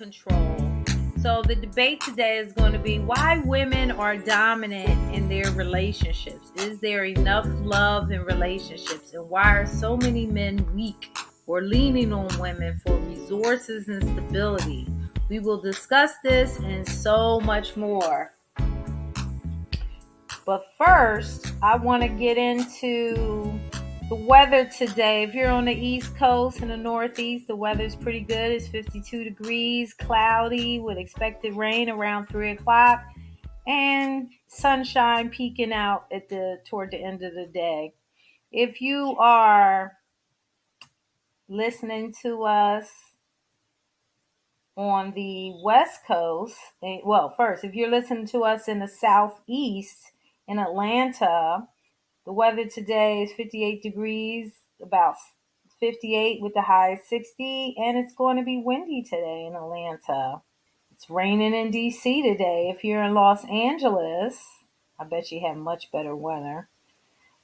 control. So the debate today is going to be why women are dominant in their relationships. Is there enough love in relationships? And why are so many men weak or leaning on women for resources and stability? We will discuss this and so much more. But first, I want to get into the weather today. If you're on the East Coast and the Northeast, the weather's pretty good. It's 52 degrees, cloudy with expected rain around 3 o'clock, and sunshine peeking out toward the end of the day. If you are listening to us on the West Coast, first, if you're listening to us in the Southeast, in Atlanta, the weather today is 58 degrees, about 58 with the high 60, and it's going to be windy today in Atlanta. It's raining in DC today. If you're in Los Angeles, I bet you have much better weather.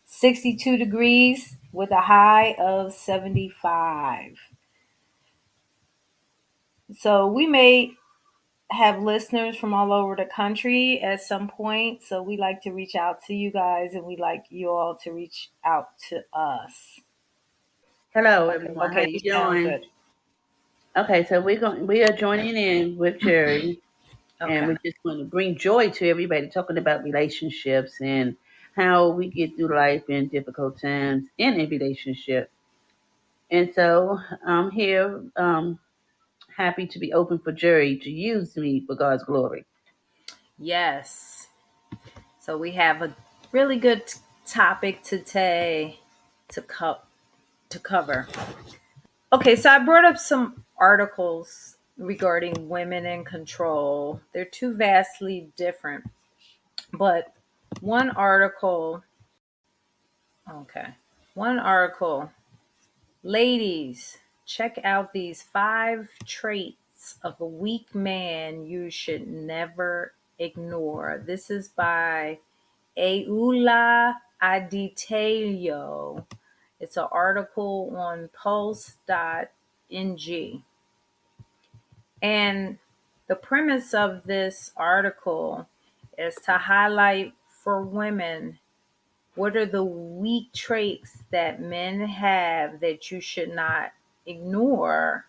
62 degrees with a high of 75. So we may have listeners from all over the country at some point. So we like to reach out to you guys, and we like you all to reach out to us. Hello, everyone. Okay, How you doing? good. Okay, so we are joining in with Jeri, and we're just going to bring joy to everybody, talking about relationships and how we get through life in difficult times in a relationship. And so I'm here, happy to be open for Jeri to use me for God's glory. Yes. So we have a really good topic today to cover. Okay, so I brought up some articles regarding women in control. They're two vastly different, but one article, ladies, check out these 5 traits of a weak man you should never ignore. This is by Eula Aditeo. It's an article on pulse.ng. And the premise of this article is to highlight for women what are the weak traits that men have that you should not ignore.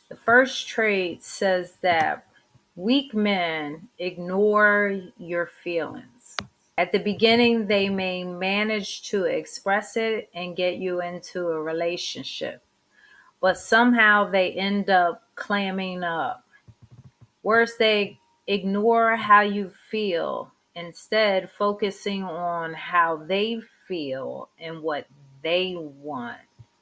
The first trait says that weak men ignore your feelings. At the beginning, they may manage to express it and get you into a relationship, but somehow they end up clamming up. Worse, they ignore how you feel, instead focusing on how they feel and what they want.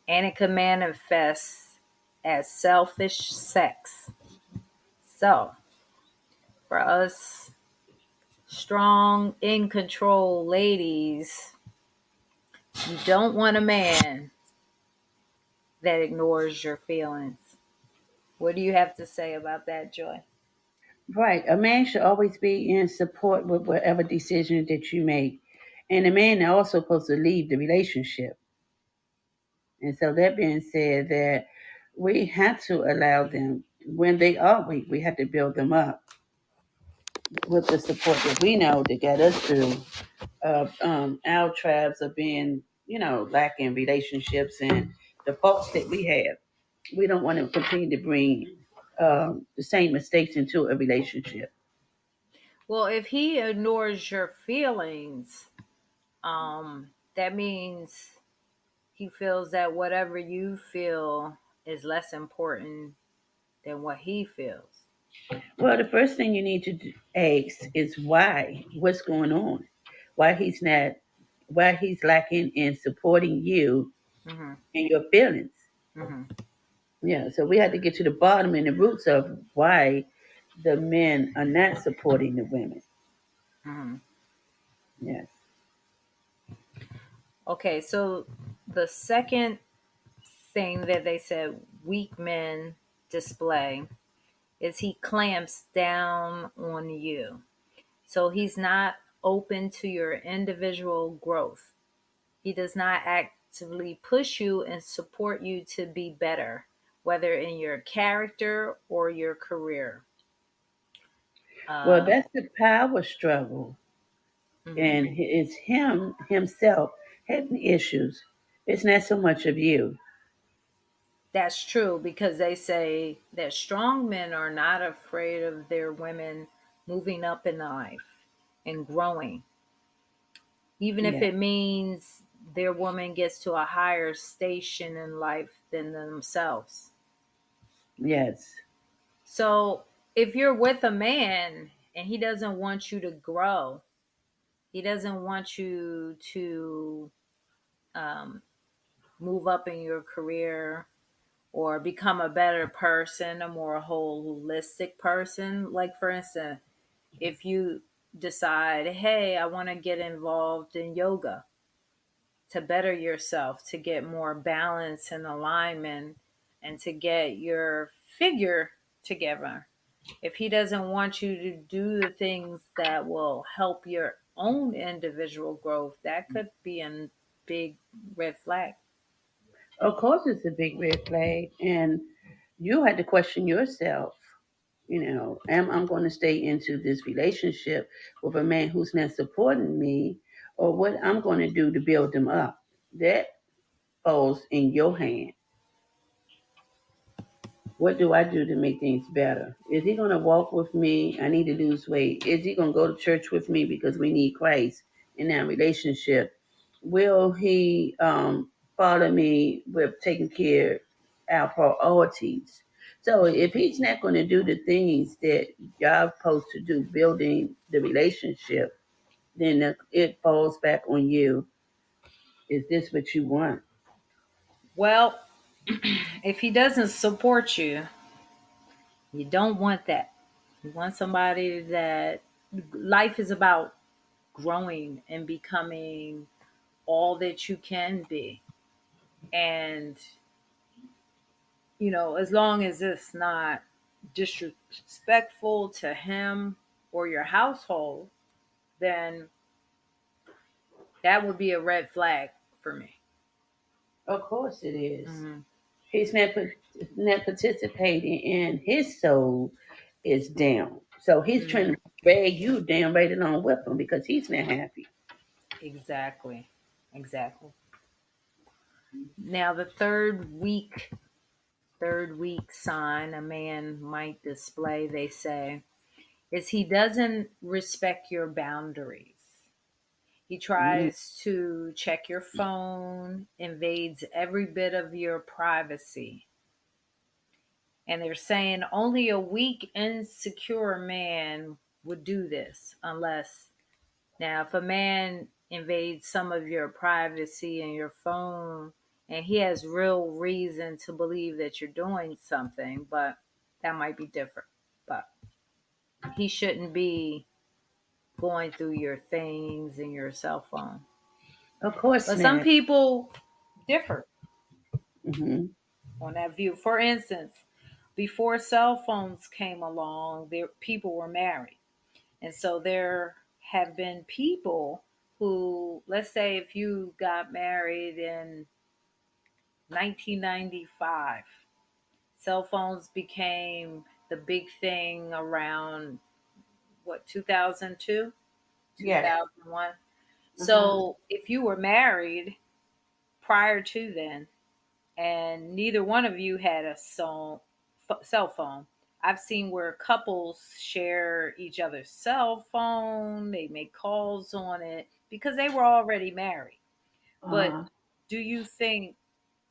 And it can manifest as selfish sex. So, for us strong, in control ladies, you don't want a man that ignores your feelings. What do you have to say about that, Joy? Right. A man should always be in support with whatever decision that you make. And a man is also supposed to leave the relationship. And so that being said, that we have to allow them when they are weak, we have to build them up with the support that we know to get us through our tribes of being, lacking relationships and the faults that we have. We don't want to continue to bring the same mistakes into a relationship. Well, if he ignores your feelings, that means he feels that whatever you feel is less important than what he feels. Well, the first thing you need to ask is why. What's going on? Why he's not? Why he's lacking in supporting you Mm-hmm. and your feelings? Mm-hmm. Yeah. So we have to get to the bottom and the roots of why the men are not supporting the women. Mm-hmm. Yes. Okay, so the second thing that they said weak men display is he clamps down on you. So he's not open to your individual growth. He does not actively push you and support you to be better. whether in your character or your career. Well, Um, that's the power struggle, mhm. and it's him himself having issues. It's not so much of you. That's true because they say that strong men are not afraid of their women moving up in life and growing, even if Yeah. it means their woman gets to a higher station in life than themselves. Yes. So if you're with a man and he doesn't want you to grow, he doesn't want you to um, move up in your career or become a better person, a more holistic person. Like, for instance, if you decide, hey, I want to get involved in yoga to better yourself, to get more balance and alignment, and to get your figure together. If he doesn't want you to do the things that will help your own individual growth, that could be a big red flag. Of course, it's a big red flag, and you had to question yourself. Am I going to stay into this relationship with a man who's not supporting me, or what I'm going to do to build them up? That falls in your hand. What do I do to make things better? Is he going to walk with me? I need to lose weight. Is he going to go to church with me because we need Christ in that relationship? Will he follow me with taking care of our priorities? So if he's not going to do the things that y'all supposed to do, building the relationship, then it falls back on you. Is this what you want? Well, if he doesn't support you, you don't want that. You want somebody that life is about growing and becoming all that you can be. And, as long as it's not disrespectful to him or your household, then that would be a red flag for me. Of course it is. Mhm. He's not participating, and his soul is down. So he's trying Mhm. to drag you down right along with him because he's not happy. Exactly. Exactly. Now, the third week sign a man might display, they say, is he doesn't respect your boundaries. He Mm. tries to check your phone, invades every bit of your privacy. And they're saying only a weak, insecure man would do this unless, now, if a man invades some of your privacy and your phone, and he has real reason to believe that you're doing something, but that might be different. But he shouldn't be going through your things and your cell phone. Of course But some not. people differ Hmm. on that view. For instance, before cell phones came along, there people were married. And so there have been people who, let's say, if you got married in 1995, cell phones became the big thing around what, 2002, Yes. 2001. Uh-huh. So if you were married prior to then, and neither one of you had a cell phone. I've seen where couples share each other's cell phone, they make calls on it because they were already married. But Uh-huh. do you think,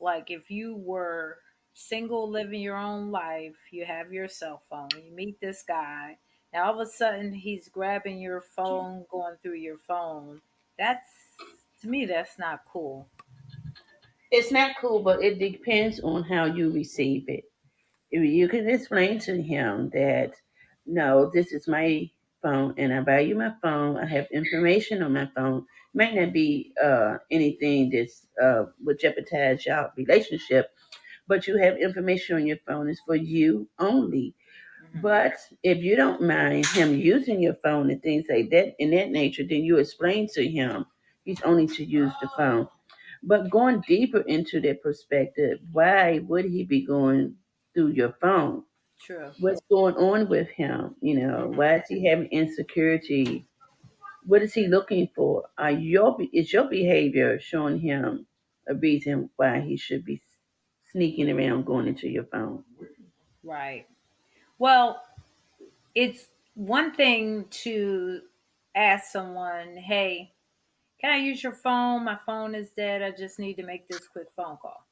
like, if you were single, living your own life, you have your cell phone, you meet this guy, now all of a sudden he's grabbing your phone, going through your phone, that's, to me, that's not cool. It's not cool, but it depends on how you receive it. If you can explain to him that, no, this is my phone and I value my phone. I have information on my phone. Might not be anything that's would jeopardize your relationship, but you have information on your phone. It's for you only. Mhm. But if you don't mind him using your phone and things like that in that nature, then you explain to him he's only to use the phone. But going deeper into that perspective, why would he be going through your phone. True. What's going on with him? Hmm. Why is he having insecurity? What is he looking for? Is your behavior showing him a reason why he should be sneaking around going into your phone? Right. Well, it's one thing to ask someone, hey, can I use your phone? My phone is dead. I just need to make this quick phone call.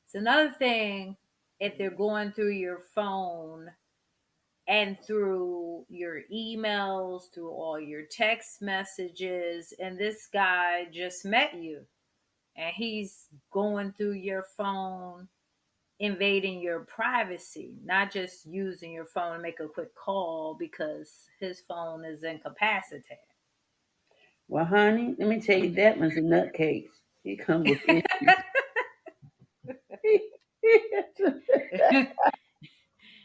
It's another thing if they're going through your phone and through your emails, through all your text messages, and this guy just met you and he's going through your phone, invading your privacy, not just using your phone to make a quick call because his phone is incapacitated. Well, honey, let me tell you, that one's a nutcase. He come with issues.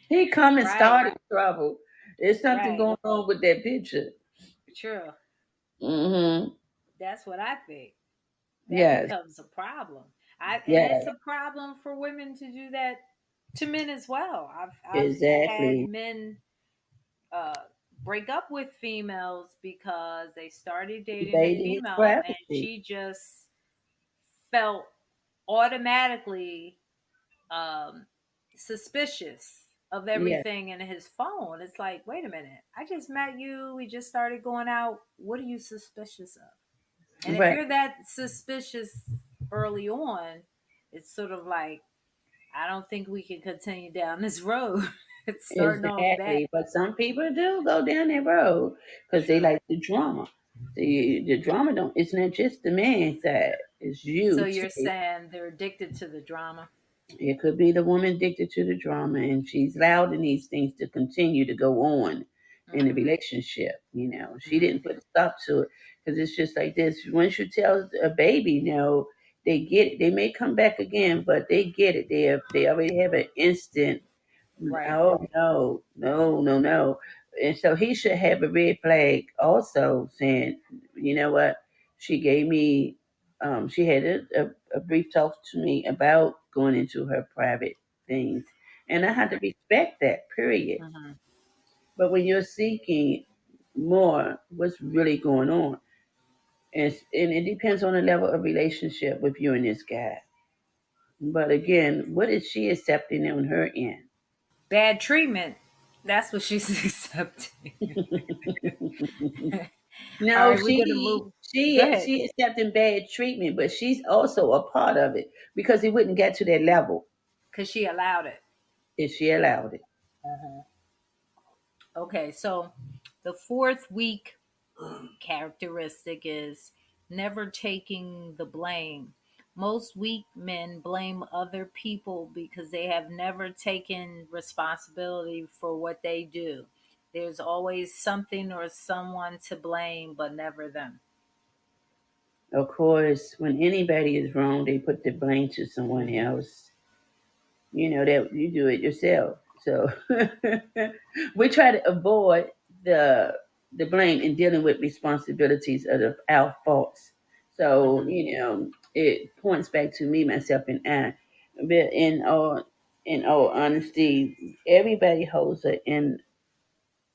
He come and Right, started trouble. There's something right. going on with that picture. True. Mm-hmm. That's what I think. That Yes. becomes a problem. And it's Yes. a problem for women to do that to men as well. I've had Exactly. men uh, break up with females because they started dating a Invading his female and privacy. she just felt automatically um, suspicious of Yes. everything in his phone. It's like, wait a minute, I just met you. We just started going out. What are you suspicious of? And if Right. you're that suspicious early on, it's sort of like, I don't think we can continue down this road. It's starting off bad. Exactly. But some people do go down that road because they True. like the drama. The drama don't. It's not just the man side. It's So you you're too. saying they're addicted to the drama? It could be the woman addicted to the drama and she's allowing these things to continue to go on in the Mm-hmm. relationship. She Mm-hmm. didn't put a stop to it because it's just like this. Once you tell a baby, they get it. They may come back again, but they get it. They already have an instant. Right. Oh no, no, no, no. And so he should have a red flag also saying, you know what, she gave me she had a brief talk to me about going into her private things. And I had to respect that, period. Mm-hmm. But when you're seeking more, what's really going on? And it depends on the level of relationship with you and this guy. But again, what is she accepting on her end? Bad treatment. That's what she's accepting. All No, right, we're gonna she move. Go she ahead, she accepting bad treatment, but she's also a part of it because he wouldn't get to that level because she allowed it. if she allowed it. Mhm. Okay, so the fourth week characteristic is never taking the blame. Most weak men blame other people because they have never taken responsibility for what they do. There's always something or someone to blame, but never them. Of course, when anybody is wrong, they put the blame to someone else. That you do it yourself. So we try to avoid the the blame in dealing with responsibilities of our faults. So Hmm. it points back to me, myself, and I. But in all honesty,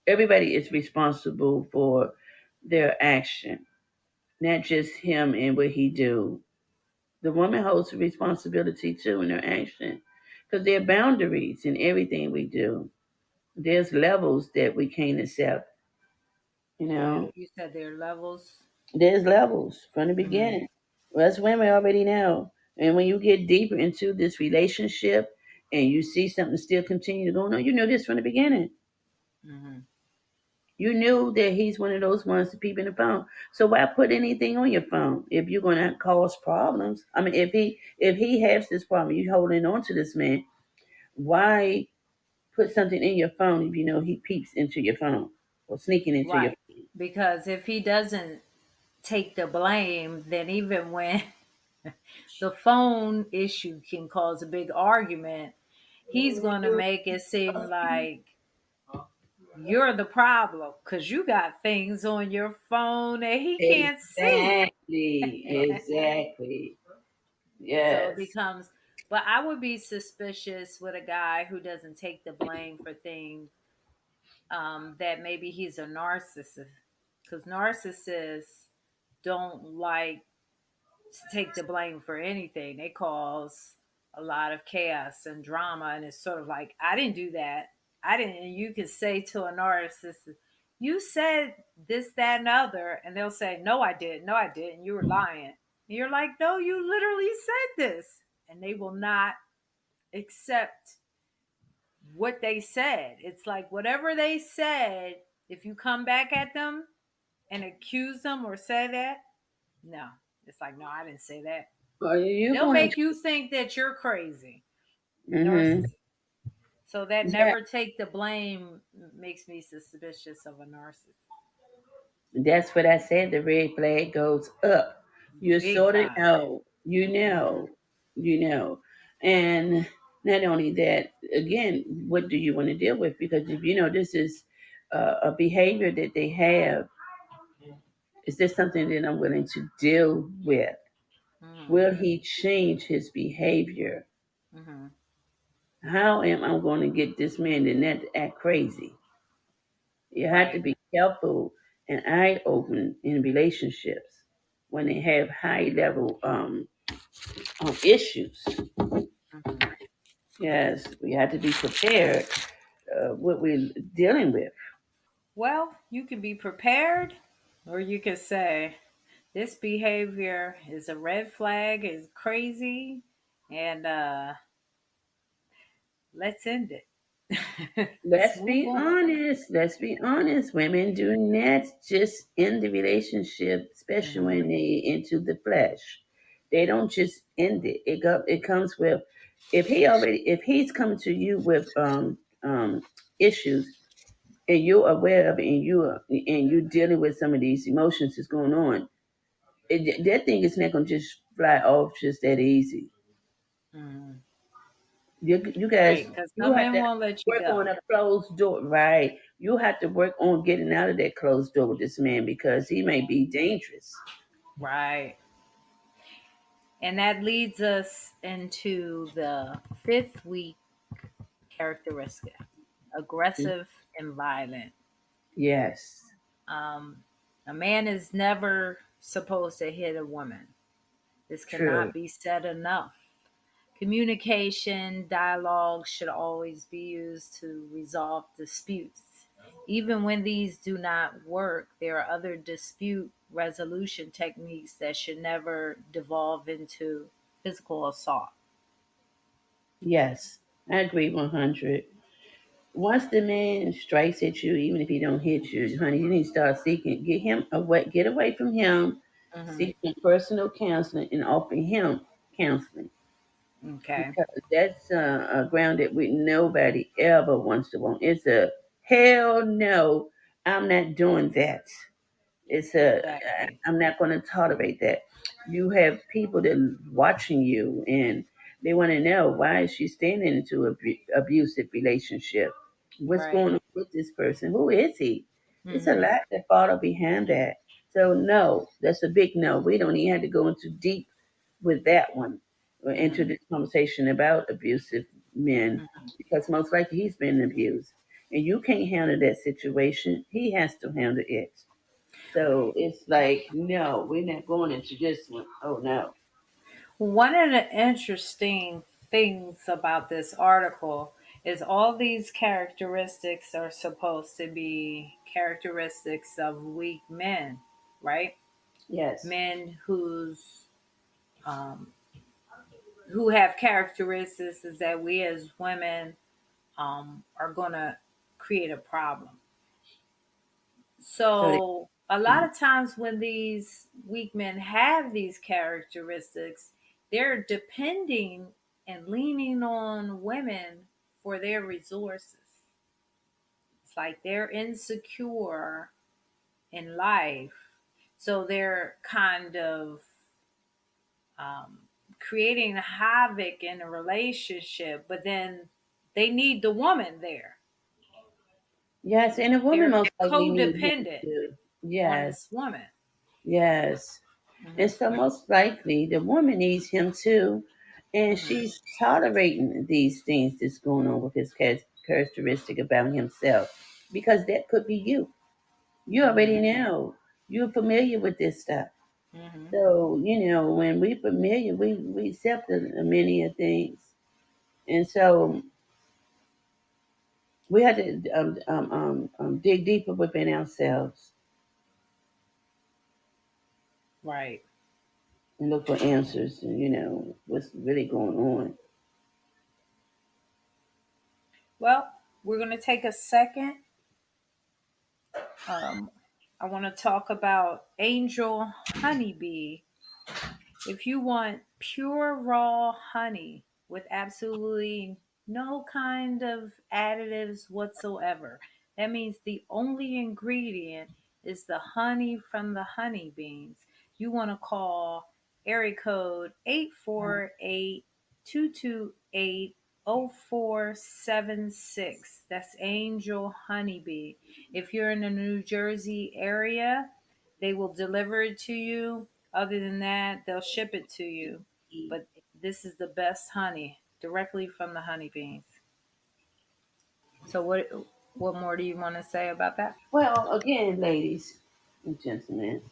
everybody is responsible for their action, not just him and what he do. The woman holds a responsibility too in her action because there are boundaries in everything we do. There's levels that we can't accept. You know, You said there are levels. there's levels from the Hmm. beginning. Well, us women already know. And when you get deeper into this relationship and you see something still continue to go on, you know this from the beginning. Hmm. You knew that he's one of those ones to peep in the phone. So why put anything on your phone if you're gonna cause problems? I mean, if he has this problem, you holding on to this man. Why put something in your phone if you know he peeps into your phone or sneaking into your Right. Because if he doesn't take the blame, then even when the phone issue can cause a big argument, he's going to make it seem like you're the problem because you got things on your phone that he can't see. Exactly, exactly. So it Yes. becomes But I would be suspicious with a guy who doesn't take the blame for things, that maybe he's a narcissist, because narcissists don't like to take the blame for anything. They cause a lot of chaos and drama, and it's sort of like, I didn't do that. I didn't. And you can say to a narcissist, "You said this, that, and the other," and they'll say, "No, I didn't. No, I didn't. You were lying." And you're like, "No, you literally said this," and they will not accept what they said. It's like whatever they said. If you come back at them and accuse them or say that, no, it's like, no, I didn't say that. Are you They'll going make to? you think that you're crazy. Mm-hmm. Narcissist. So that Yeah, never take the blame makes me suspicious of a narcissist. that's what I said. The red flag goes up. You Big sort of time. know, Hmm. you know. And not only that, again, what do you want to deal with? Because if you know this is a behavior that they have, is this something that I'm willing to deal with? Hmm. Will he change his behavior? Hmm. How am I going to get this man to not act crazy? You have to Right. be careful and eye open in relationships when they have high level issues. Hmm. Yes, we have to be prepared what we're dealing with. Well, you can be prepared, or you can say, this behavior is a red flag, is crazy, and let's end it. Let's Let's move be on. honest. Let's be honest. Women do not just end the relationship, especially Hmm. when they into the flesh. They don't just end it. It comes with if he's coming to you with issues and you're aware of it and you're dealing with some of these emotions that's going on, that thing is not gonna just fly off just that easy. Hmm. You guys, Right, because you some have men to won't let you work on go. a closed door, right? You have to work on getting out of that closed door with this man because he may be dangerous. Right. And that leads us into the fifth week characteristic, aggressive and violent. Yes, Um, a man is never supposed to hit a woman. This true. cannot be said enough. Communication, dialogue should always be used to resolve disputes. Even when these do not work, there are other dispute resolution techniques that should never devolve into physical assault. Yes, I agree 100. Once the man strikes at you, even if he don't hit you, honey, you need to start seeking. Get away from him, Hmm. seek some personal counseling, and offer him counseling Okay. because that's a ground that we nobody ever wants to want. It's a hell no. I'm not doing that. It's a Exactly. I'm not going to tolerate that. You have people that are watching you and they want to know why is she staying into an abusive relationship? What's Right. going on with this person? Who is he? It's a Hmm. lot that follow behind that. So no, that's a big no. We don't even have to go into deep with that one or into Hmm. this conversation about abusive men Hmm. because most likely he's been abused and you can't handle that situation. He has to handle it. So it's like, no, we're not going into this one. Oh no. One of the interesting things about this article is all these characteristics are supposed to be characteristics of weak men, right? Yes. Men um, who have characteristics that we as women are going to create a problem. So they, So a lot of times when these weak men have these characteristics, they're depending and leaning on women for their resources. It's like they're insecure in life. So they're kind of um, creating havoc in a relationship, but then they need the woman there. yes, and a woman most They're likely need him codependent too. on Yes. this woman. Yes. And Hmm. so most likely the woman needs him too. and Mm-hmm. she's tolerating these things that's going on with his characteristic about himself because that could be you. You Mm-hmm. already know. You're familiar with this stuff. Mm-hmm. So, when we familiar, we accept many of things. And so we had to dig deeper within ourselves Right. and look for answers and, what's really going on. Well, we're going to take a second. Um, I want to talk about angel honeybee. If you want pure raw honey with absolutely no kind of additives whatsoever, that means the only ingredient is the honey from the honeybees. You want to call area code 848-228-0476. That's Angel Honeybee. If you're in the New Jersey area, they will deliver it to you. Other than that, they'll ship it to you. But this is the best honey directly from the honeybees. So what more do you want to say about that? Well, again, ladies and gentlemen,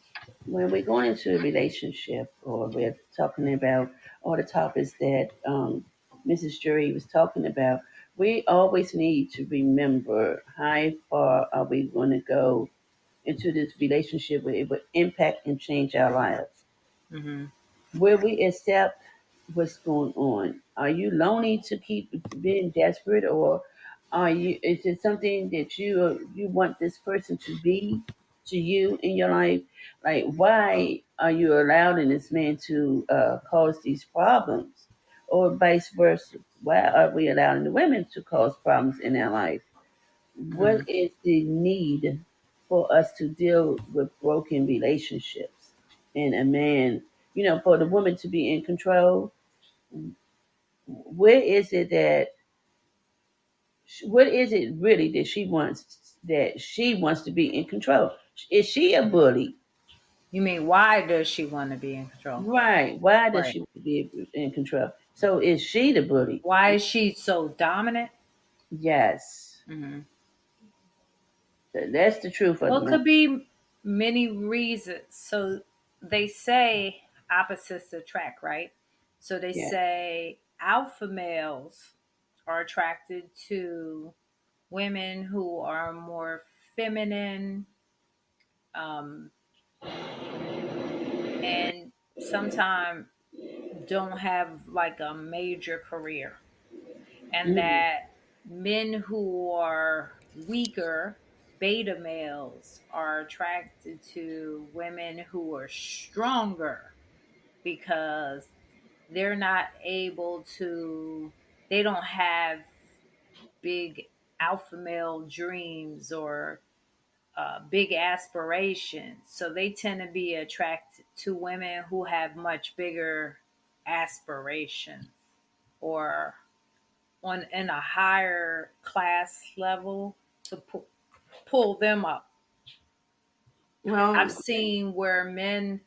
when we're going into a relationship or we're talking about all the topics that Mrs. Jeri was talking about, we always need to remember how far are we going to go into this relationship where it would impact and change our lives. Mm-hmm. Where we accept what's going on. Are you lonely to keep being desperate, or are you? Is it something that you want this person to be to you in your life? Like, why are you allowing this man to cause these problems, or vice versa? Why are we allowing the women to cause problems in our life? Mm-hmm. What is the need for us to deal with broken relationships and a man, for the woman to be in control? Where is it that what is it really that she wants to be in control? Is she a bully? You mean why does she want to be in control? Right. Why does Right. she want to be in control? So is she the bully? Why is she so dominant? Yes. Mm-hmm. That's the truth of the Well, it matter. could be many reasons. So they say opposites attract, right? So they Yeah. say alpha males are attracted to women who are more feminine, um, and sometimes don't have like a major career. And Mhm. that men who are weaker, beta males, are attracted to women who are stronger because they're not able to, they don't have big alpha male dreams or big aspirations. So they tend to be attracted to women who have much bigger aspirations or on in a higher class level to pull them up. I've Well, seen where men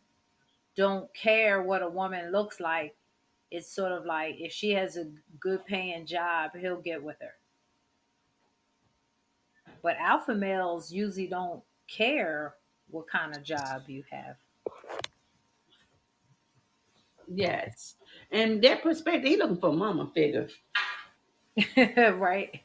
don't care what a woman looks like. It's sort of like if she has a good paying job, he'll get with her. But alpha males usually don't care what kind of job you have. yes. And that perspective, he looking for a mama figure. Right?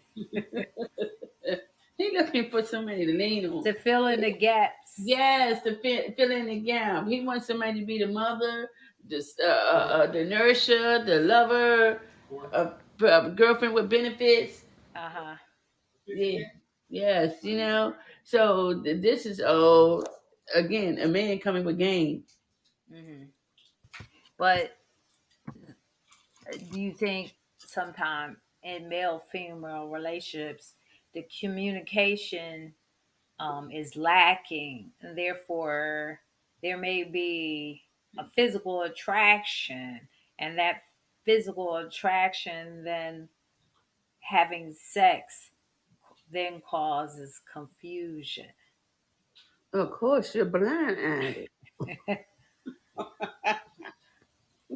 He looking for somebody to lean on. To fill in the gaps. Yes, to fill in the gap. He wants somebody to be the mother, the nourisher, the lover, girlfriend with benefits. Uh huh. Yeah. Yes, So this is again a man coming with game. Hmm. But do you think sometime in male female relationships the communication is lacking and therefore there may be a physical attraction and that physical attraction then having sex then causes confusion. Of course, you're blind eyed.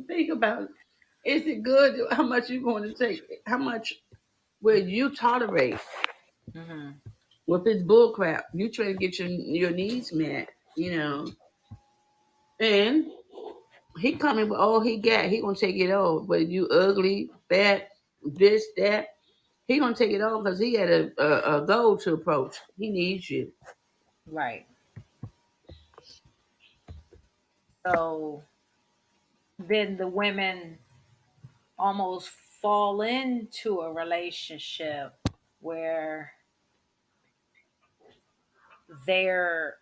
Think about it. Is it good? How much you going to take? How much will you tolerate? Hmm. Well, if it's bull crap, you try to get your needs met, and he coming with all he got. He gonna take it all. But you ugly, fat, this, that. He gonna take it all because he had a goal to approach. He needs you. Right. So then the women almost fall into a relationship where they're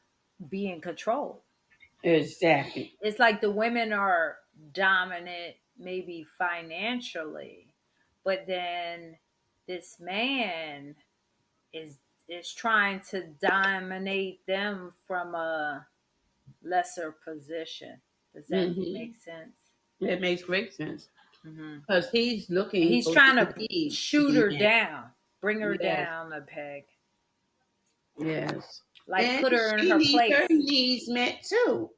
being controlled. Exactly. It's like the women are dominant, maybe financially, but then this man is is trying to dominate them from a lesser position. Does that Mm-hmm. make sense? That makes great sense Hmm. because he's looking He's for his trying to needs to shoot be her met. down, bring her Yes, down a peg, yes, like and put her in she her needs her place. needs met too.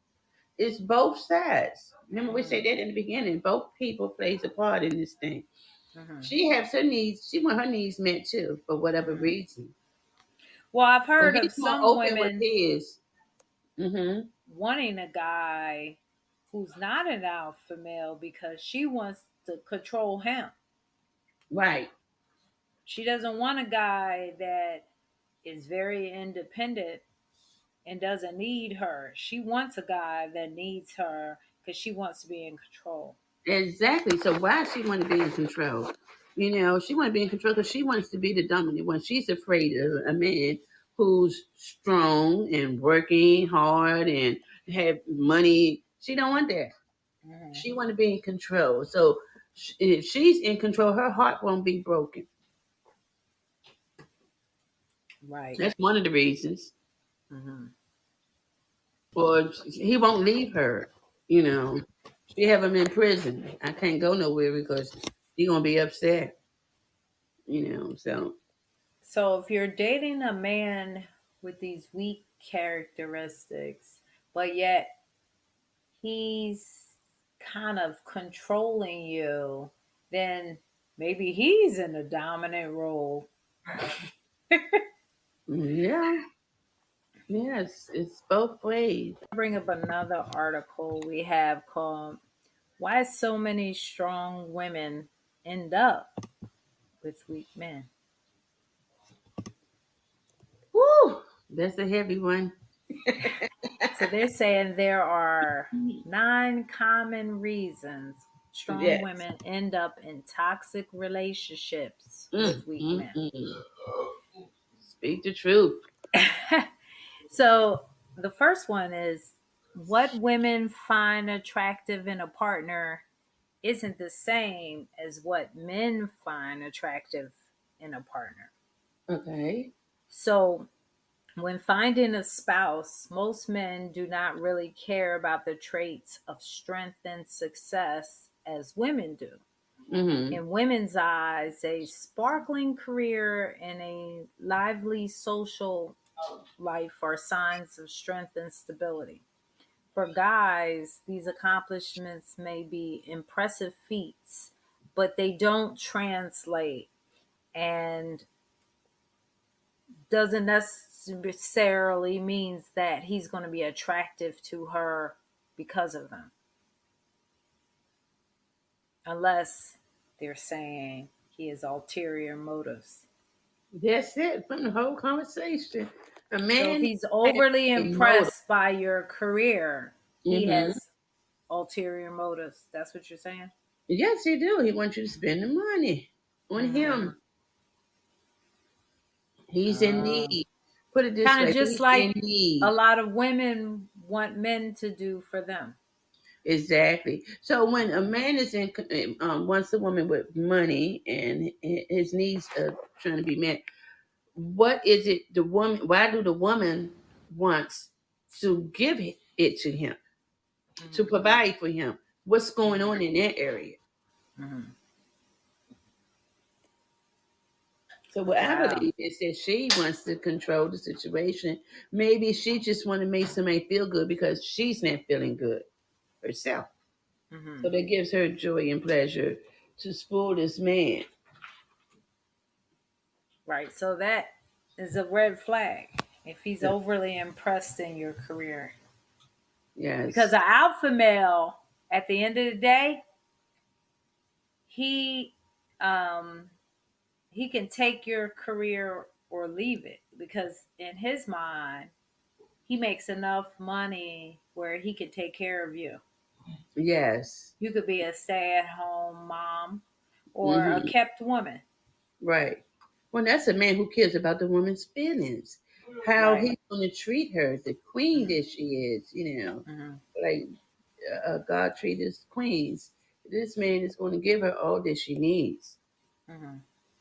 It's both sides. Remember, we Hmm. said that in the beginning. Both people plays a part in this thing. Hmm. She has her needs. She want her needs met too, for whatever Hmm. reason. Well, I've But heard of he's more some open with women his. Mm-hmm. wanting a guy who's not an alpha male because she wants to control him. Right. She doesn't want a guy that is very independent and doesn't need her. She wants a guy that needs her because she wants to be in control. Exactly. So why she want to be in control? She want to be in control because she wants to be the dominant one. She's afraid of a man who's strong and working hard and have money. She don't want that. Hmm. She want to be in control. So if she's in control, her heart won't be broken. Right. That's one of the reasons. Hmm. Or he won't leave her. You know, she have him in prison. I can't go nowhere because he gonna be upset. So So if you're dating a man with these weak characteristics, but yet he's kind of controlling you, then maybe he's in a dominant role. yeah, yes, it's both ways. Bring up another article we have called Why So Many Strong Women End Up with Weak Men. Woo, that's a heavy one. So they're saying there are 9 common reasons strong Yes. women end up in toxic relationships Mm, with weak mm, men. mm. Speak the truth. So the first one is what women find attractive in a partner isn't the same as what men find attractive in a partner. Okay. So when finding a spouse, most men do not really care about the traits of strength and success as women do. Mm-hmm. In women's eyes, a sparkling career and a lively social life are signs of strength and stability. For guys, these accomplishments may be impressive feats, but they don't translate and doesn't necessarily means that he's going to be attractive to her because of them, unless they're saying he has ulterior motives. That's it from the whole conversation. A So if man he's has overly a motive. impressed by your career, he Mm-hmm. has ulterior motives. That's what you're saying? Yes, he do. He wants you to spend the money on Mm. him. He's in Uh, need. Put it this Kind of way, just he's in like a need. lot of women want men to do for them. Exactly. So when a man is wants a woman with money and his needs are trying to be met, what is it the woman? Why do the woman wants to give it to him to Hmm. provide for him? What's going Hmm. on in that area? Hmm. So what I Wow. believe is that she wants to control the situation. Maybe she just want to make somebody feel good because she's not feeling good herself. Hmm. So that gives her joy and pleasure to spoil this man. Right. So that is a red flag if he's overly impressed in your career. Because Yes. an alpha male, at the end of the day, he um he can take your career or leave it because in his mind, he makes enough money where he can take care of you. Yes. You could be a stay-at-home mom or a Hmm. kept woman. Right. Well, that's a man who cares about the woman's feelings, how Right. he's going to treat her, the queen Hmm. that she is, Hmm. like God treat his queens. This man is going to give her all that she needs. Hmm.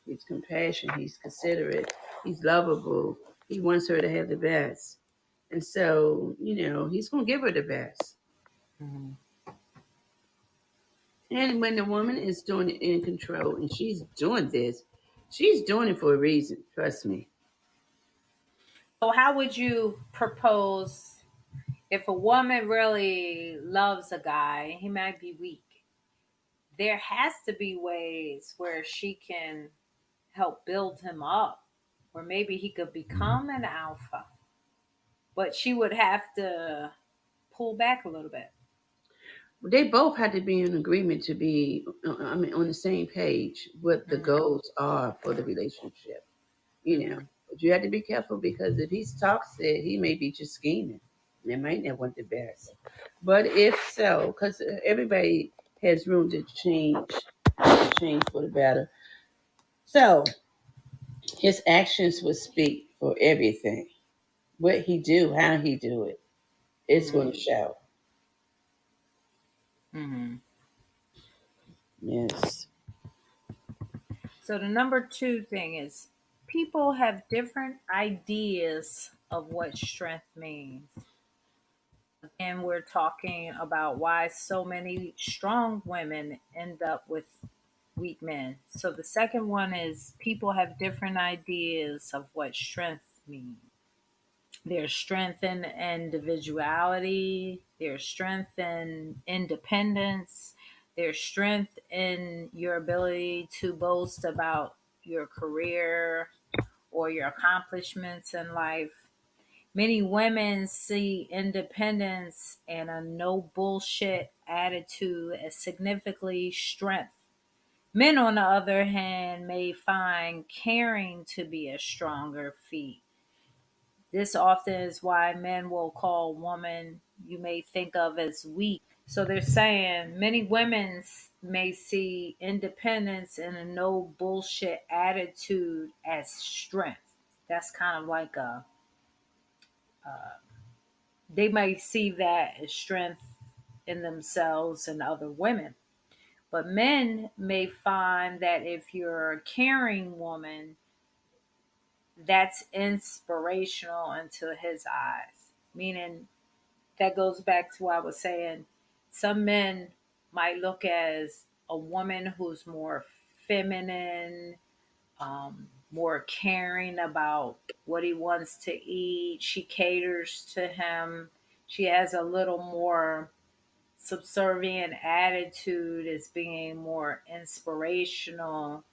He's compassionate, he's considerate, he's lovable. He wants her to have the best. And so, he's going to give her the best. Hmm. And when the woman is doing it in control and she's doing this, she's doing it for a reason. Trust me. So, how would you propose if a woman really loves a guy? He might be weak. There has to be ways where she can help build him up, or maybe he could become an alpha. But she would have to pull back a little bit. They both had to be in agreement to be, on the same page what the Hmm. goals are for the relationship. you know. Hmm. But you have to be careful because if he's toxic, he may be just scheming. They might not want the best. But if so, because everybody has room to change for the better. So his actions will speak for everything. What he do, how he do it, it's Hmm. going to show. Hmm. Yes. So the number two thing is people have different ideas of what strength means. And we're talking about why so many strong women end up with weak men. So the second one is people have different ideas of what strength means. There's strength in individuality, there's strength in independence, there's strength in your ability to boast about your career or your accomplishments in life. Many women see independence and a no bullshit attitude as significantly strength. Men, on the other hand, may find caring to be a stronger feat. This often is why men will call woman you may think of as weak. So they're saying many women may see independence and a no bullshit attitude as strength. That's kind of like they may see that as strength in themselves and other women. But men may find that if you're a caring woman, that's inspirational into his eyes. Meaning that goes back to what I was saying. Some men might look as a woman who's more feminine, more caring about what he wants to eat. She caters to him. She has a little more subservient attitude as being more inspirational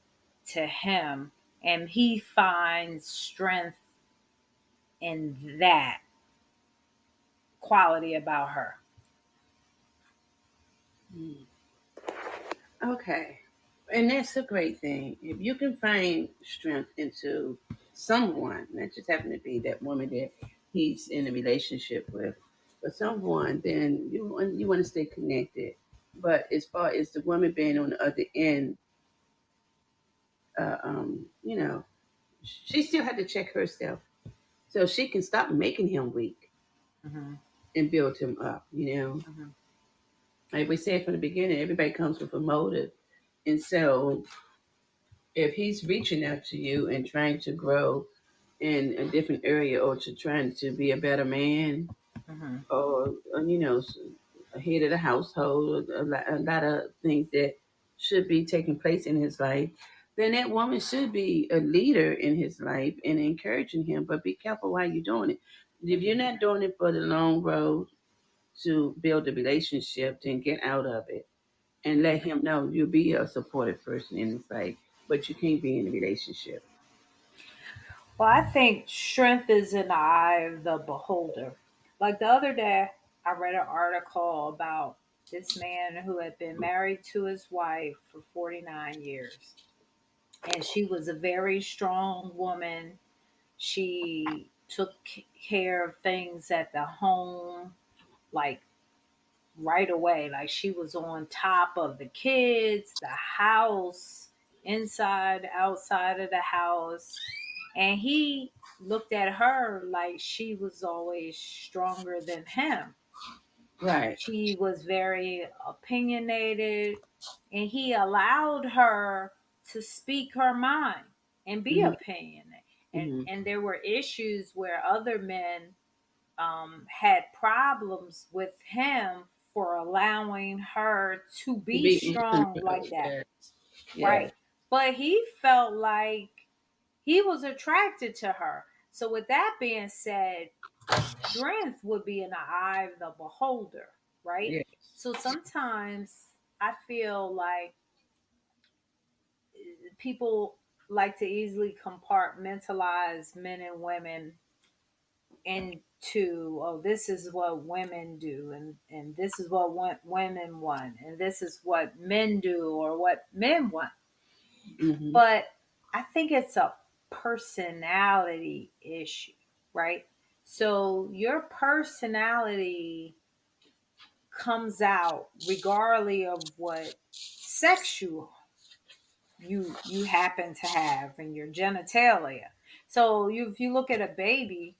to him. And he finds strength in that quality about her. Mm. Okay. And that's a great thing. If you can find strength into someone, not just happen to be that woman that he's in a relationship with, but someone, then you want to stay connected. But as far as the woman being on the other end, uh, um, you know, she still had to check herself so she can stop making him weak Hmm. and build him up. Hmm. Like we said from the beginning, everybody comes with a motive, and so if he's reaching out to you and trying to grow in a different area or to trying to be a better man Hmm. or a head of the household, a lot of things that should be taking place in his life, then that woman should be a leader in his life and encouraging him. But be careful while you're doing it. If you're not doing it for the long road, to build a relationship, then get out of it and let him know you'll be a supportive person in his life, but you can't be in a relationship. Well, I think strength is in the eye of the beholder. Like the other day, I read an article about this man who had been married to his wife for 49 years. And she was a very strong woman. She took care of things at the home, like right away. Like she was on top of the kids, the house, inside, outside of the house. And he looked at her like she was always stronger than him. Right. She was very opinionated, and he allowed her to speak her mind and be Hmm. opinionated. And, Hmm. and there were issues where other men had problems with him for allowing her to To be be in strong like control. that. Yes. Yes. Right. But he felt like he was attracted to her. So, with that being said, strength would be in the eye of the beholder, right? Yes. So, sometimes I feel like people like to easily compartmentalize men and women into, oh, this is what women do, and this is what women want, and this is what men do or what men want. Hmm. But I think it's a personality issue, right? So your personality comes out regardless of what sex you happen to have in your genitalia. So if you look at a baby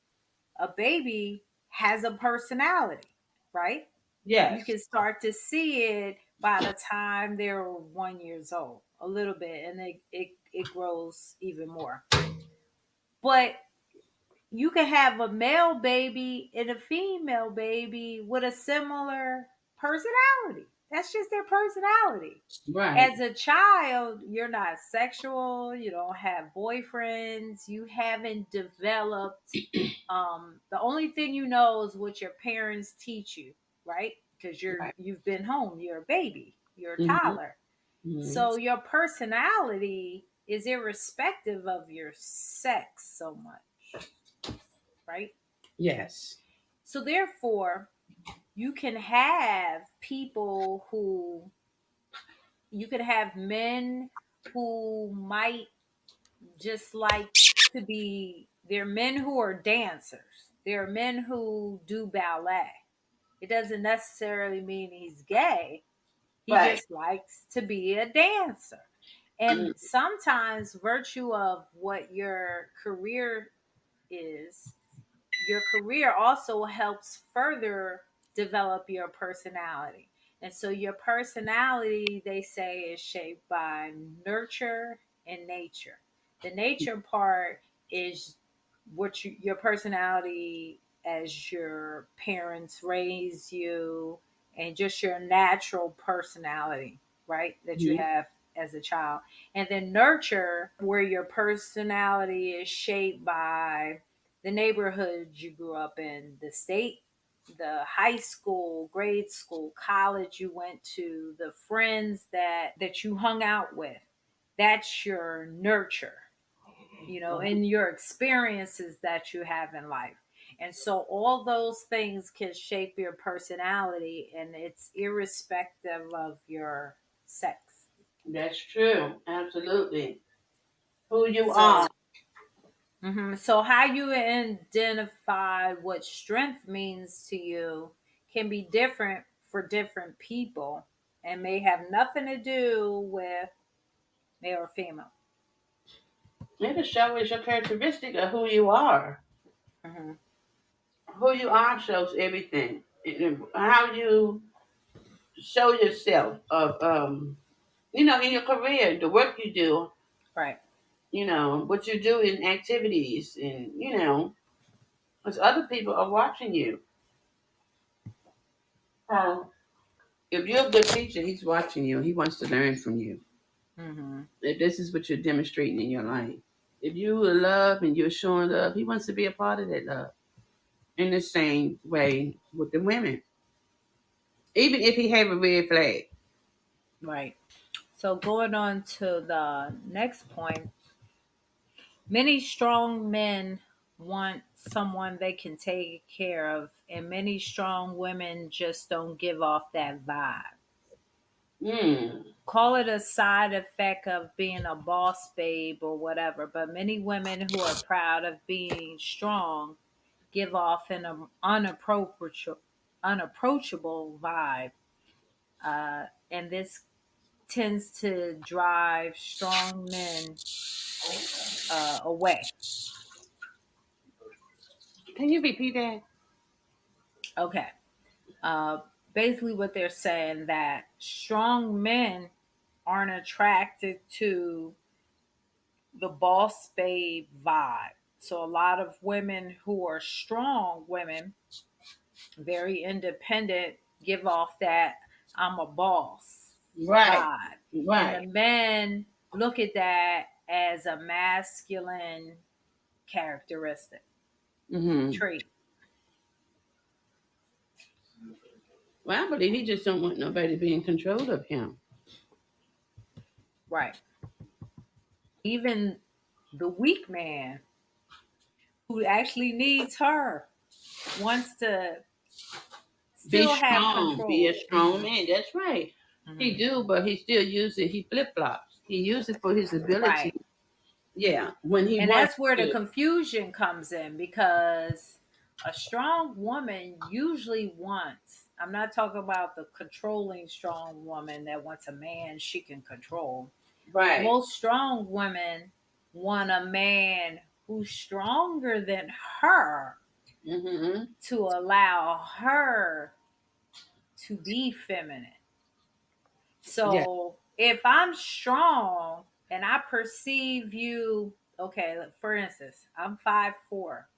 has a personality, right? You Yes. can start to see it by the time they're 1 years old, a little bit, and it grows even more. But you can have a male baby and a female baby with a similar personality. That's just their personality. Right. As a child, you're not sexual, you don't have boyfriends, you haven't developed. The only thing you know is what your parents teach you, right? Because Right. you've been home, you're a baby, you're a Hmm. toddler. Hmm. So your personality is irrespective of your sex so much, right? Yes. So therefore, you can have people who you could have men who might just like to be, they're men who are dancers. There are men who do ballet. It doesn't necessarily mean he's gay. He Right. just likes to be a dancer. Mm. And sometimes virtue of what your career is, your career also helps further develop your personality. And so your personality, they say, is shaped by nurture and nature. The nature part is your personality as your parents raise you, and just your natural personality, right? That you Mhm. have as a child. And then nurture, where your personality is shaped by the neighborhood you grew up in, the state, the high school, grade school, college you went to, the friends that you hung out with. That's your nurture, Mhm. and your experiences that you have in life. And so all those things can shape your personality, and it's irrespective of your sex. That's true. Absolutely. Who you are. So so how you identify what strength means to you can be different for different people, and may have nothing to do with male or female. It'll show is your characteristic of who you are. Hmm. Who you are shows everything. How you show yourself of in your career, the work you do, Right. what you do in activities and because other people are watching you. Um, if you're a good teacher, he's watching you. He wants to learn from you. Hmm. If this is what you're demonstrating in your life. If you love and you're showing love, he wants to be a part of that love. In the same way with the women. even if he have a red flag. Right. So going on to the next point, many strong men want someone they can take care of, and many strong women just don't give off that vibe. Mm. Call it a side effect of being a boss babe or whatever, but many women who are proud of being strong give off an unapproachable vibe. And this tends to drive strong men away. Can you repeat that? Okay. Uh, Basically, what they're saying that strong men aren't attracted to the boss babe vibe. So a lot of women who are strong women, very independent, give off that I'm a boss Right. vibe. And the Right. men look at that as a masculine characteristic Mm-hmm. trait. Well, I believe he just don't want nobody to be in control of him. Right. Even the weak man who actually needs her wants to Be still have strong. Be a control. strong man. That's right. He Mhm. do, but he still use it. He flip flops. He use it for his ability. Right. Yeah, when he And wants that's where the to. confusion comes in because a strong woman usually wants, I'm not talking about the controlling strong woman that wants a man she can control. Right. Most strong women want a man who's stronger than her Mm-hmm. to allow her to be feminine. Yeah. So if I'm strong and I perceive you, okay, for instance, I'm 5'4".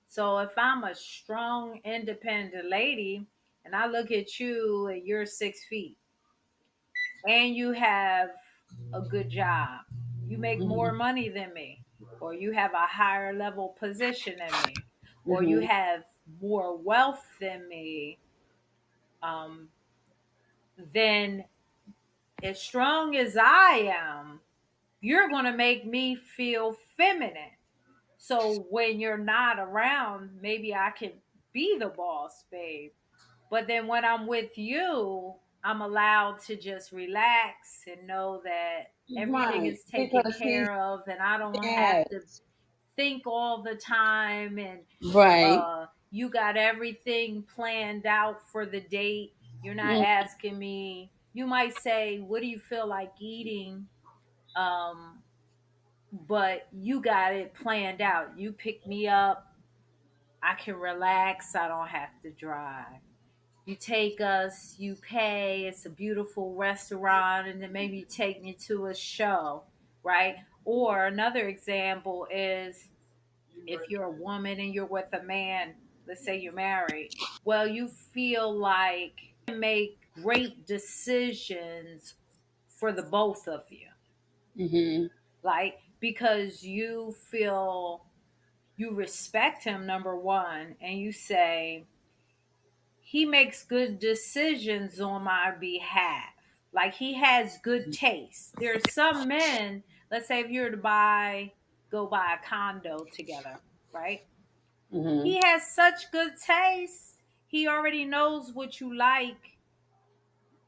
So if I'm a strong, independent lady and I look at you and you're 6 feet and you have a good job, you make more Mm-hmm. money than me, or you have a higher level position than me, or you Mm-hmm. have more wealth than me, um, then as strong as I am, you're going to make me feel feminine. So when you're not around, maybe I can be the boss, babe. But then when I'm with you, I'm allowed to just relax and know that everything Right. is taken Because he's care of and I don't have to yes. think all the time and Right. you got everything planned out for the date. You're not Mm-hmm. asking me. You might say, "What do you feel like eating?" Um, but you got it planned out. You pick me up. I can relax. I don't have to drive. You take us, you pay. It's a beautiful restaurant, and then maybe you take me to a show, right? Or another example is if you're a woman and you're with a man, let's say you're married, well, you feel like you can make great decisions for the both of you, Mm-hmm. like because you feel you respect him, number one, and you say, he makes good decisions on my behalf. Like he has good taste. There's some men, let's say if you were to go buy a condo together, right? Mm-hmm. He has such good taste. He already knows what you like.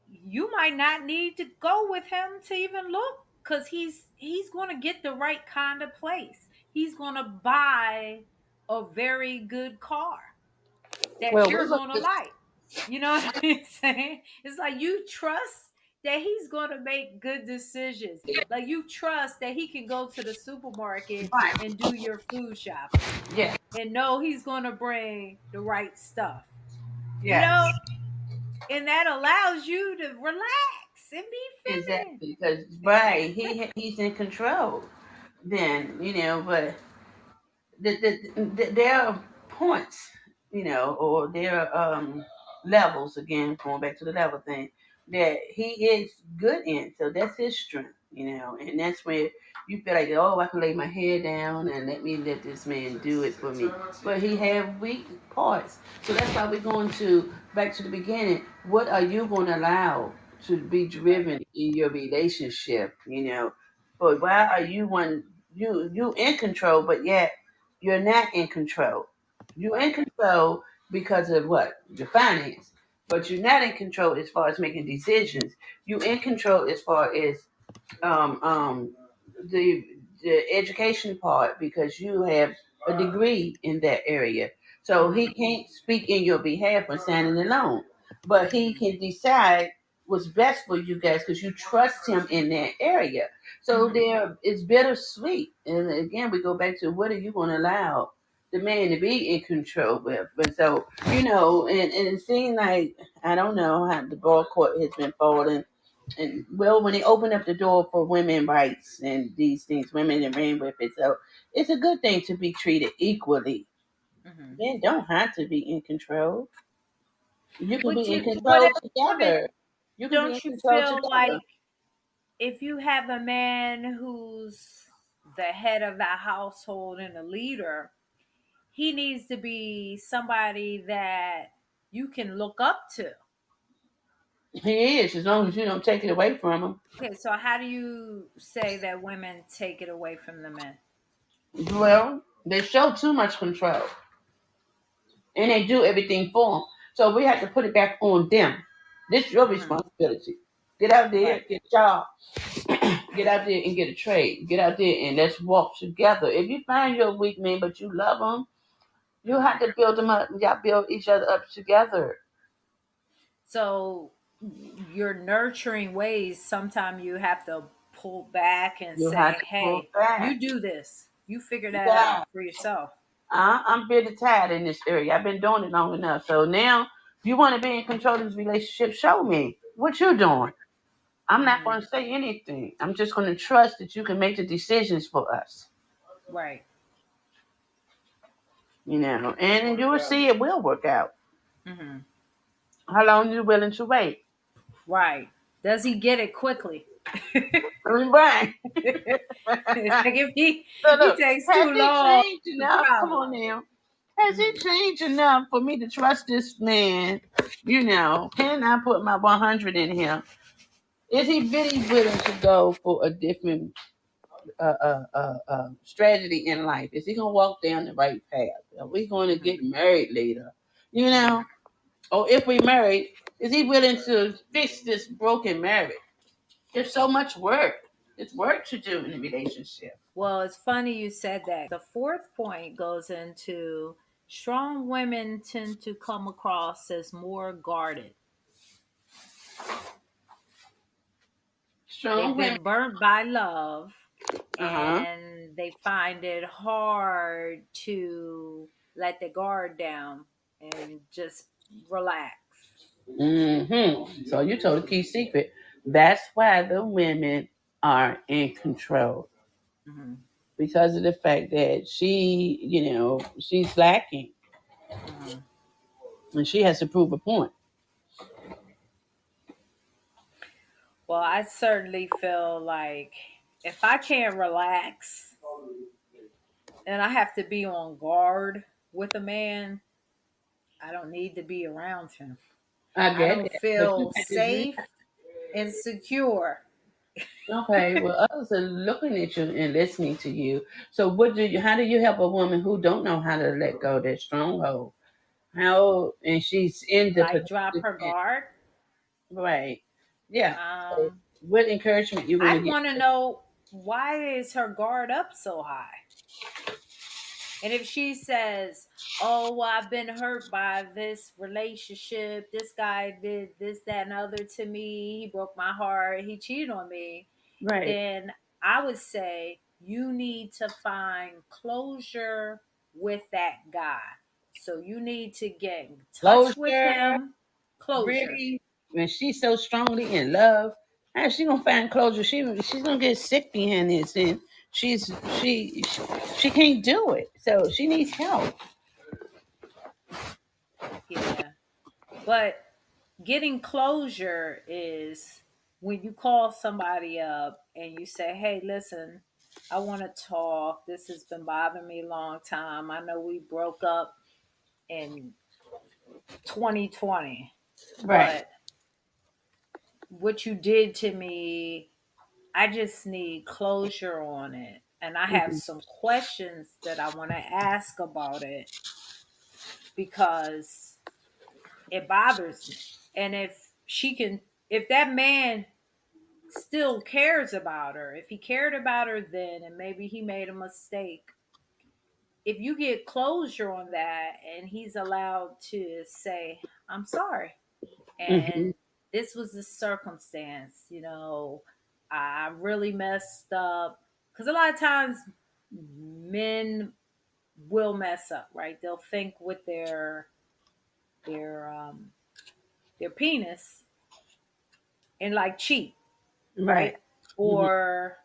You might not need to go with him to even look because he's going to get the right kind of place. He's going to buy a very good car that Well, we you're were going to just like. You know what I'm saying? It's like you trust that he's going to make good decisions. Like you trust that he can go to the supermarket right. and do your food shopping Yeah. and know he's going to bring the right stuff. You Yes. know, and that allows you to relax and be feminine. Exactly. Because right, he's in control. Then but there are points, or there are levels again, going back to the level thing, that he is good in. So that's his strength, and that's where you feel like, oh, I can lay my head down and let this man do it for me. But he have weak parts. So that's why we're going to back to the beginning. What are you going to allow to be driven in your relationship? But why are you you in control, but yet you're not in control? You in Right. control because of what? Your finance. But you're not in control as far as making decisions. You in control as far as um, um, the education part because you have a degree in that area. So he Mhm. can't speak in your behalf on signing the loan, but he Mhm. can decide what's best for you guys because you trust him in that area. So Mhm. there, it's bittersweet. And again, we go back to what are you going to allow the man to be in control with? But so and it seems like I don't know how the ball court has been falling and well, when they open up the door for women rights and these things, women and ran with it. So it's a good thing to be treated equally. Mhm. Men don't have to be in control. You can But be in but control as women, together. You can be in don't you control feel together. like if you have a man who's the head of the household and a leader, he needs to be somebody that you can look up to. He is, as long as you don't take it away from him. Okay, so how do you say that women take it away from the men? Well, they show too much control and they do everything for them. So we have to put it back on them. This is your Hmm. responsibility. Get out there, Right. get a job, get out there and get a trade. Get out there and let's walk together. If you find your weak man, but you love him, you have Hmm. to build them up. Y'all build each other up together. So your nurturing ways, sometimes you have to pull back and You have say, to pull "Hey, you back. do this. You figure that Yeah, out for yourself." I'm bitter tired in this area. I've been doing it long enough. So now, if you want to be in control of this relationship, show me what you're doing. I'm not Hmm. going to say anything. I'm just going to trust that you can make the decisions for us. Right. And you will see it will work out. Hmm. How long are you willing to wait? Right. Does he get it quickly? I mean, right. It's like if So he look, takes has too he long, changed the enough? Come problem. on now. Has he Hmm. changed enough for me to trust this man? Can I put my 100 in him? Is he really willing to go for a different strategy in life? Is he gonna walk down the right path? Are we going to Hmm. get married later? You Hmm. know, or if we married, is he willing to fix this broken marriage? There's so much work. There's work to do in a relationship. Well, it's funny you said that. The fourth point goes into strong women tend to come across as more guarded. Strong They've women. been burnt by love Uh huh. and they find it hard to let the guard down and just relax. So you told a key secret. That's why the women are in control Hmm. because of the fact that she's lacking Hmm. and she has to prove a point. Well, I certainly feel like if I can't relax and I have to be on guard with a man, I don't need to be around him. I I get don't that, but you feel have to. safe and secure. Okay, well, others are looking at you and listening to you. So, How do you help a woman who don't know how to let go of that stronghold? How and she's in the Like drop her predicament, guard. right? Yeah. So, Um, what encouragement you going to I'd give? want to know why is her guard up so high? And if she says, "Oh, well, I've been hurt by this relationship. This guy did this, that, and other to me. He broke my heart. He cheated on me," Right. then I would say you need to find closure with that guy. So you need to get in touch with Closure, him. Closure. really, when she's so strongly in love, how's she gonna find closure? She's gonna get sick behind this, and she's she can't do it. So she needs help. Yeah. But getting closure is when you call somebody up and you say, "Hey, listen, I want to talk. This has been bothering me a long time. I know we broke up in 2020, Right. but what you did to me, I just need closure on it. And I have Hmm. some questions that I want to ask about it because it bothers me." And if that man still cares about her, if he cared about her then and maybe he made a mistake, if you get closure on that and he's allowed to say, "I'm sorry, Hmm. and this was the circumstance, I really messed up." Because a lot of times men will mess up, right? They'll think with their their penis and like cheat, Right. right? Hmm. Or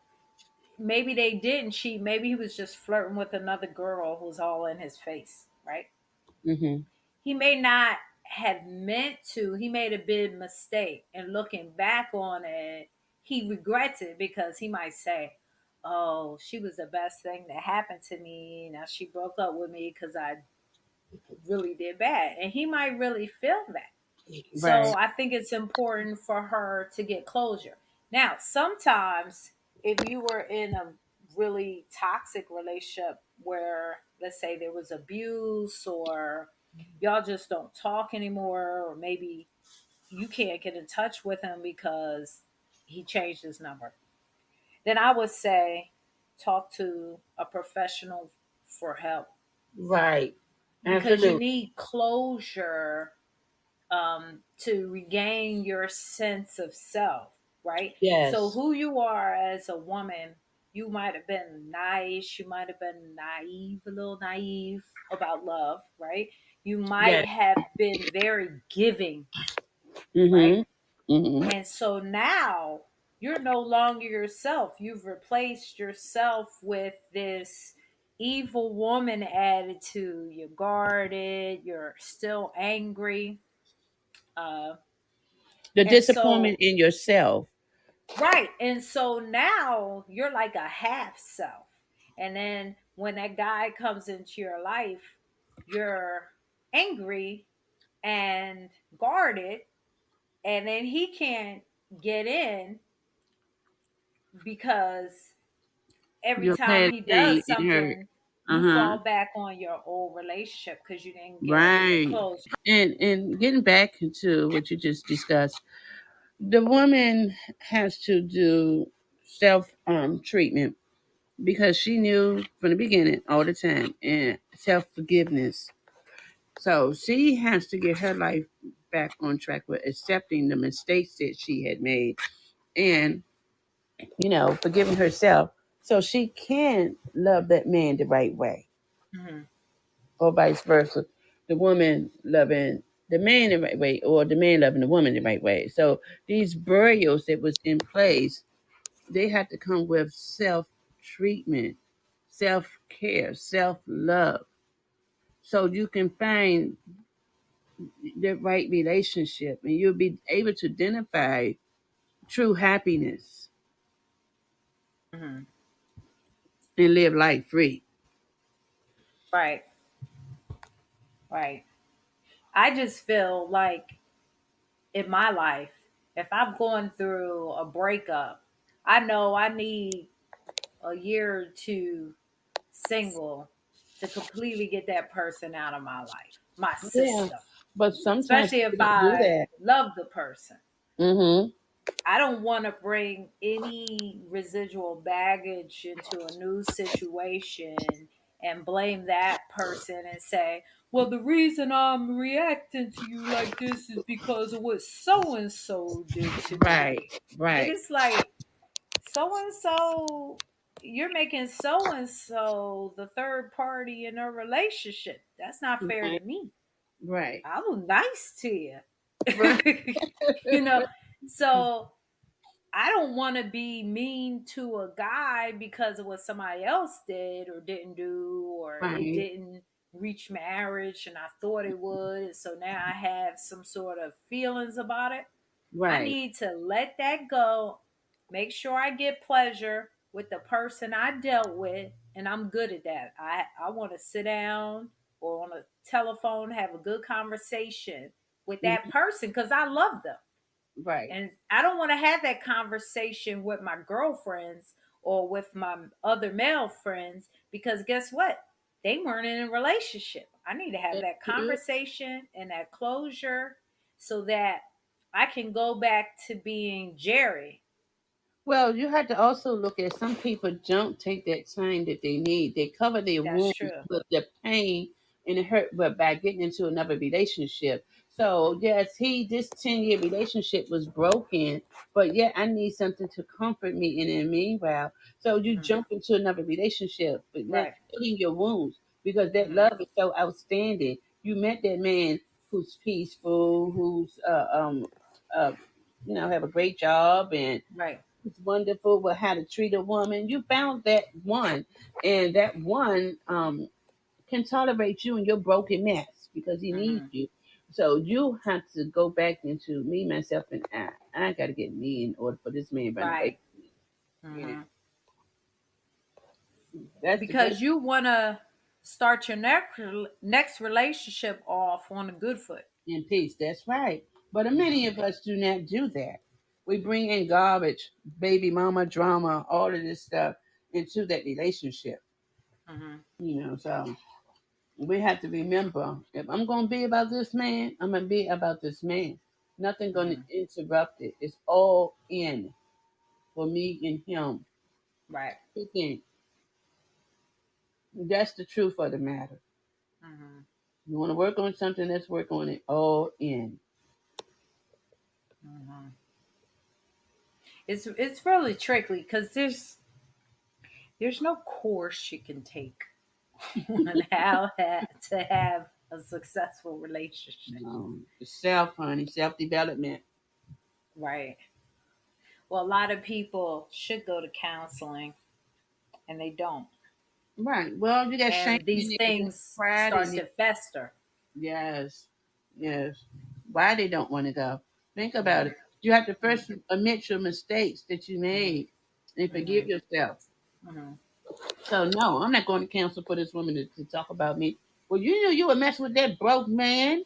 maybe they didn't cheat. Maybe he was just flirting with another girl who's all in his face, right? Hmm. He may not have meant to. He made a big mistake. And looking back on it, he regrets it because he might say, "Oh, she was the best thing that happened to me. Now she broke up with me because I really did bad." And he might really feel that. So Right. I think it's important for her to get closure. Now, sometimes if you were in a really toxic relationship where, let's say, there was abuse or y'all just don't talk anymore, or maybe you can't get in touch with him because he changed his number, then I would say talk to a professional for help Right. because you Absolutely. need closure to regain your sense of self, right? So, Yes. who you are as a woman, you might have been nice, you might have been naive, a little naive about love, right? You might Yes. have been very giving, right? Hmm. Hmm. And so now you're no longer yourself. You've replaced yourself with this evil woman attitude. You're guarded, you're still angry. Uh, The and disappointment so, in yourself. right. And so now you're like a half self. And then when that guy comes into your life, you're angry and guarded. And then he can't get in because every Your time past he pain does and hurt. something, Uh you huh. fall back on your old relationship because you didn't get Right. close. And getting back to what you just discussed, the woman has to do self treatment because she knew from the beginning all the time and self forgiveness. So she has to get her life back on track with accepting the mistakes that she had made and forgiving herself so she can love that man the right way, Mhm. or vice versa. The woman loving the man the right way, or the man loving the woman the right way. So these burials that was in place, they have to come with self treatment, self care, self love, so you can find the right relationship and you'll be able to identify true happiness Mhm. and live life free. Right, right. I just feel like in my life, if I'm going through a breakup, I know I need a year or two single to completely get that person out of my life, my Yeah, system, but sometimes especially people if don't do I that. love the person. Mm-hmm. I don't want to bring any residual baggage into a new situation and blame that person and say, "Well, the reason I'm reacting to you like this is because of what so and so did to Right, me." And right. it's like, so and so, you're making so and so the third party in a relationship. That's not fair to Right, me. right, I was nice to you. right. you know, so I don't want to be mean to a guy because of what somebody else did or didn't do, or it Right. didn't reach marriage and I thought it would. And so now I have some sort of feelings about it. I Right, need to let that go, make sure I get pleasure with the person I dealt with, and I'm good at that. I want to sit down or on a telephone, have a good conversation with that mhm, person because I love them. right. And I don't want to have that conversation with my girlfriends or with my other male friends because guess what? They weren't in a relationship. I need to have That's that true. conversation and that closure so that I can go back to being Jerry. Well, you have to also look at some people don't take that time that they need. They cover their That's wounds true. with the pain and the hurt, but by getting into another relationship. So yes, this 10-year relationship was broken, but yet I need something to comfort me in the meanwhile. So you Hmm. jump into another relationship, but not Right. healing your wounds because that Hmm. love is so outstanding. You met that man who's peaceful, who's uh, have a great job and Right. it's wonderful with how to treat a woman. You found that one, and that one can tolerate you and your broken mess because he needs Hmm. you. So you have to go back into me, myself, and I. I got to get me in order for this man to run away Right. from me. You Hmm. know, that's the good Because you want to start your next relationship off on a good foot. in peace. That's right. But many of us do not do that. We bring in garbage, baby mama drama, all of this stuff into that relationship. Hmm. So we have to remember if I'm going to be about this man, I'm going to be about this man. Nothing going to Hmm. interrupt it. It's all in for me and him. Right. Again, that's the truth of the matter. Hmm. You want to work on something, let's work on it all in. Hmm. It's really tricky because there's no course you can take on how to have a successful relationship. Self, honey, self development. Right. Well, a lot of people should go to counseling and they don't. Right. Well, you got shame And these in there, you got things pride in start it. to fester. Yes. Yes. Why they don't want to go. Think about Hmm. it. You have to first admit your mistakes that you Hmm. made and forgive Hmm. yourself. Hmm. So no, I'm not going to counsel for this woman to talk about me. Well, you knew you were messing with that broke man.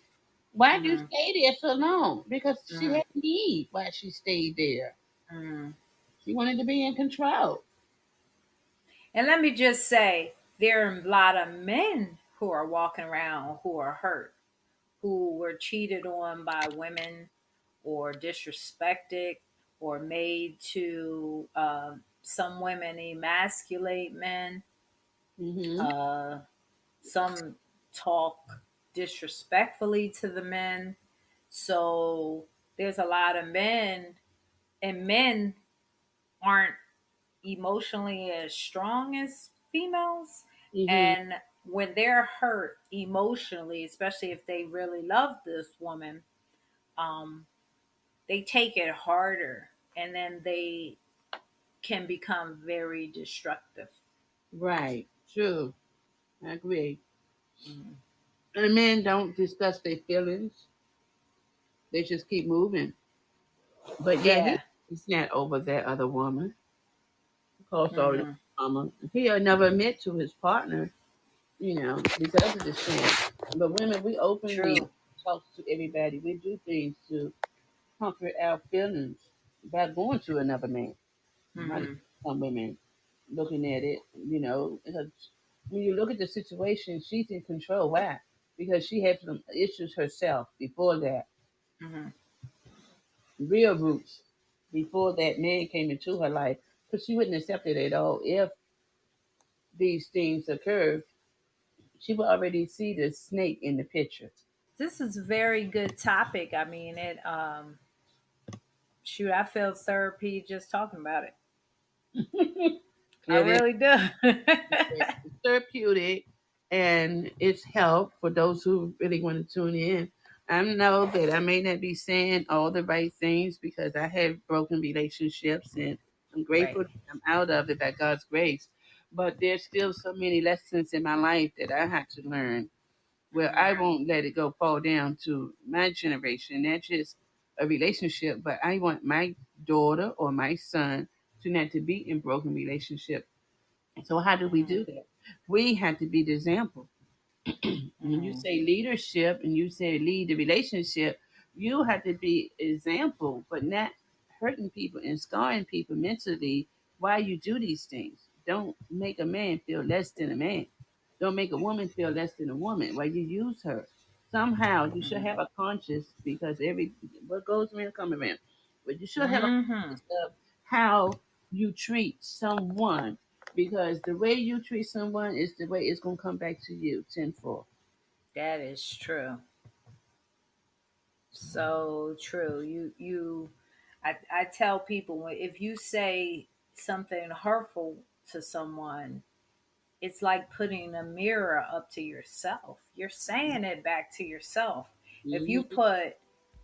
Why did you Hmm. stay there so long? Because she Hmm. had need why she stayed there. Hmm. She wanted to be in control. And let me just say, there are a lot of men who are walking around who are hurt, who were cheated on by women or disrespected or made to some women emasculate men. Hmm. Uh, some talk disrespectfully to the men. So there's a lot of men, and men aren't emotionally as strong as females. Hmm. And when they're hurt emotionally, especially if they really love this woman, um, they take it harder and then they can become very destructive. Right. True. I agree. Mhm. And men don't discuss their feelings. They just keep moving. But yeah, Yeah. he's not over that other woman. Caused all this Hmm. drama. He'll never admit to his partner, because of the shame. But women, we openly True. talk to everybody. We do things to comfort our feelings by going to another man. Not Hmm. some women looking at it, because when you look at the situation, she's in control. Why? Because she had some issues herself before that, Hmm. real roots, before that man came into her life. Because she wouldn't accept it at all if these things occurred. She would already see the snake in the picture. This is a very good topic. I mean, it. Shoot, I feel therapy just talking about it. I It is really do. therapeutic and it's help for those who really want to tune in. I know that I may not be saying all the right things because I have broken relationships and I'm Right. grateful that I'm out of it by God's grace. But there's still so many lessons in my life that I had to learn. where I won't let it go fall down to my generation. That's just a relationship, but I want my daughter or my son to not to be in broken relationship. So how do we Mm-hmm. do that? We have to be the example. When you Mm-hmm. say leadership and you say lead the relationship, you have to be example, but not hurting people and scarring people mentally while you do these things. Don't make a man feel less than a man. Don't make a woman feel less than a woman while you use her. Somehow you should have a conscience because every what goes around come around. But you should have a Mm-hmm. conscience of how you treat someone because the way you treat someone is the way it's gonna come back to you tenfold. That is true. So true. I tell people, if you say something hurtful to someone, it's like putting a mirror up to yourself. You're saying it back to yourself. If you Hmm. put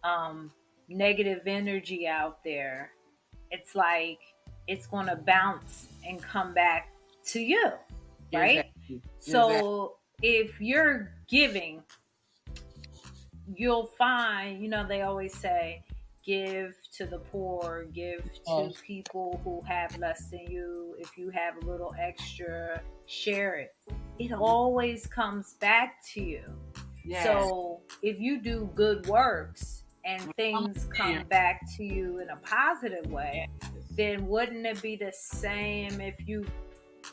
um, negative energy out there, it's like it's going to bounce and come back to you, right? Exactly. Exactly. So if you're giving, you'll find, they always say, give to the poor, give to Yes. people who have less than you. If you have a little extra, share it. It always comes back to you. Yes. So if you do good works and Come things on. come back to you in a positive way, Yes. then wouldn't it be the same if you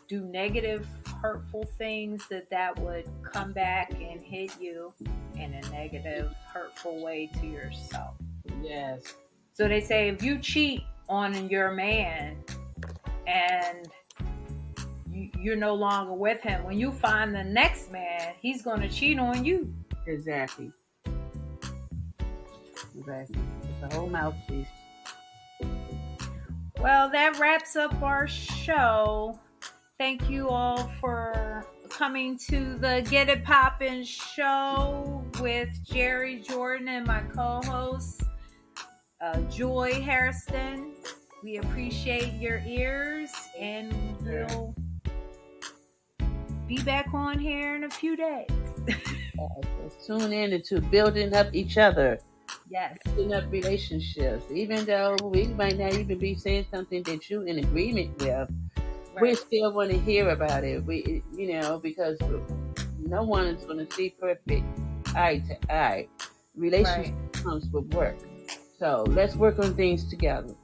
do negative, hurtful things, that would come back and hit you in a negative, hurtful way to yourself? Yes. So they say if you cheat on your man and you're no longer with him, when you find the next man, he's going to cheat on you. Exactly. Exactly. It's a whole mouthpiece. Well, that wraps up our show. Thank you all for coming to the Get It Poppin' show with Jeri Jordan and my co-host Joy Hairston. We appreciate your ears, and we'll be back on here in a few days. Let's tune in into building up each other, Yes. building up relationships. Even though we might not even be saying something that you in agreement with, we Right. still want to hear about it. Because no one is going to see perfect eye to eye. Relationship Right. comes with work. So let's work on things together.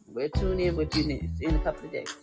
We'll tune in with you next in a couple of days.